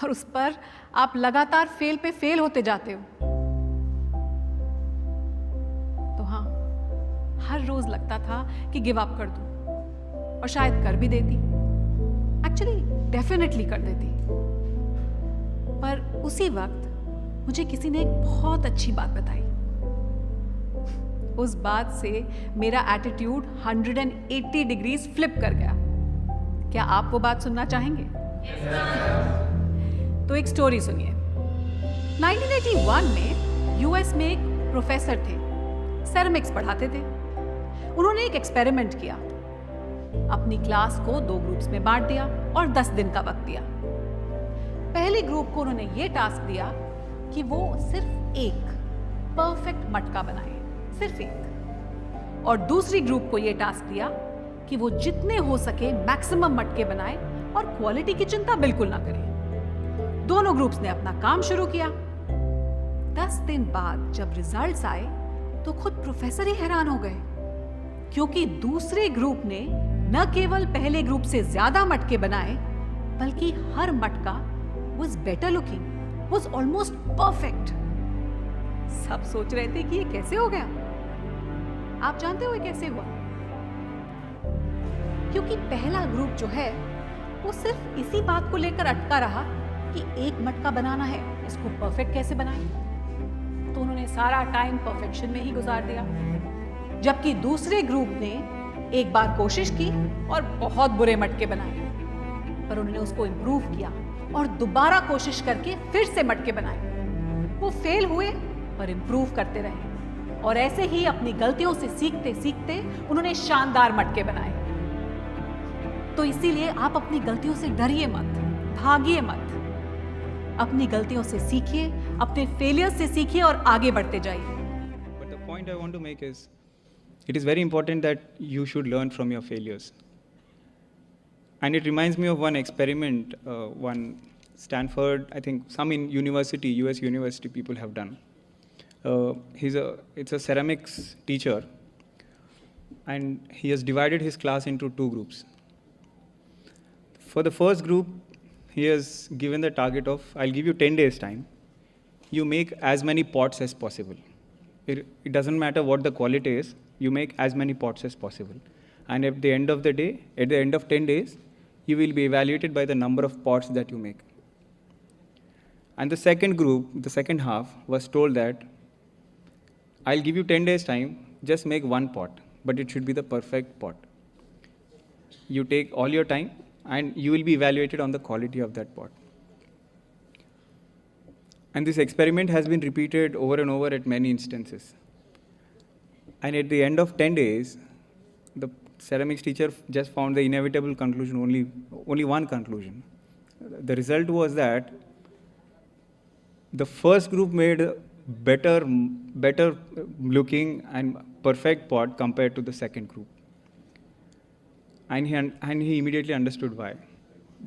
और उस पर आप लगातार फेल पे फेल होते जाते हो। तो हाँ, हर रोज लगता था कि गिव अप कर दूं, और शायद कर भी देती, एक्चुअली डेफिनेटली कर देती। पर उसी वक्त मुझे किसी ने एक बहुत अच्छी बात बताई। उस बात से मेरा एटीट्यूड 180 डिग्रीज फ्लिप कर गया। क्या आप वो बात सुनना चाहेंगे? तो एक स्टोरी सुनिए। 1981 में यूएस में एक प्रोफेसर थे, सेरेमिक्स पढ़ाते थे। उन्होंने एक एक्सपेरिमेंट किया। अपनी क्लास को 2 ग्रुप्स में बांट दिया और 10 दिन का वक्त दिया। पहले ग्रुप को उन्होंने ये टास्क दिया कि वो सिर्फ एक परफेक्ट मटका बनाए, सिर्फ एक। और दूसरी ग्रुप को ये टास्क दिया कि वो जितने हो सके मैक्सिमम मटके बनाए और क्वालिटी की चिंता बिल्कुल ना करें। दोनों ग्रुप्स ने अपना काम शुरू किया। 10 दिन बाद जब रिजल्ट्स आए तो खुद प्रोफेसर ही हैरान हो गए, क्योंकि दूसरे ग्रुप ने न केवल पहले ग्रुप से ज्यादा मटके बनाए, बल्कि हर मटका was better looking, was almost perfect। सब सोच रहे थे कि ये कैसे हो गया। आप जानते हो ये कैसे हुआ? क्योंकि पहला ग्रुप जो है वो सिर्फ इसी बात को लेकर अटका रहा कि एक मटका बनाना है, इसको परफेक्ट कैसे बनाएं। तो उन्होंने सारा टाइम परफेक्शन में ही गुजार दिया, जबकि दूसरे ग्रुप ने एक बार कोशिश की और बहुत बुरे मटके बनाए, पर उन्होंने उसको इंप्रूव किया और दोबारा कोशिश करके फिर से मटके बनाए। वो फेल हुए पर इंप्रूव करते रहे, और ऐसे ही अपनी गलतियों से सीखते सीखते उन्होंने शानदार मटके बनाए। तो इसीलिए आप अपनी गलतियों से डरिए मत, भागिए मत। अपनी गलतियों से सीखिए, अपने फेलियर से सीखिए और आगे बढ़ते जाइए। But the point I want to make is, it is very important that you should learn from your failures. And it reminds me of one experiment, one Stanford, I think some in university, US university people have done. It's a ceramics teacher, and he has divided his class into 2 groups. For the first group, he has given the target of, I'll give you 10 days time. You make as many pots as possible. It doesn't matter what the quality is, you make as many pots as possible. And at the end of the day, at the end of 10 days, you will be evaluated by the number of pots that you make. And the second group, the second half, was told that I'll give you 10 days time, just make 1 pot, but it should be the perfect pot. You take all your time and you will be evaluated on the quality of that pot. And this experiment has been repeated over and over at many instances. And at the end of 10 days, the ceramics teacher just found the inevitable conclusion, only one conclusion. The result was that the first group made better looking and perfect pot compared to the second group. And he immediately understood why.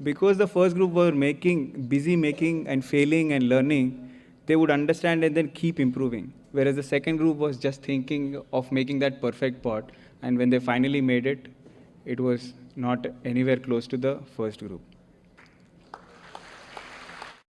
Because the first group were busy making and failing and learning, they would understand and then keep improving. Whereas the second group was just thinking of making that perfect pot, and when they finally made it, it was not anywhere close to the first group.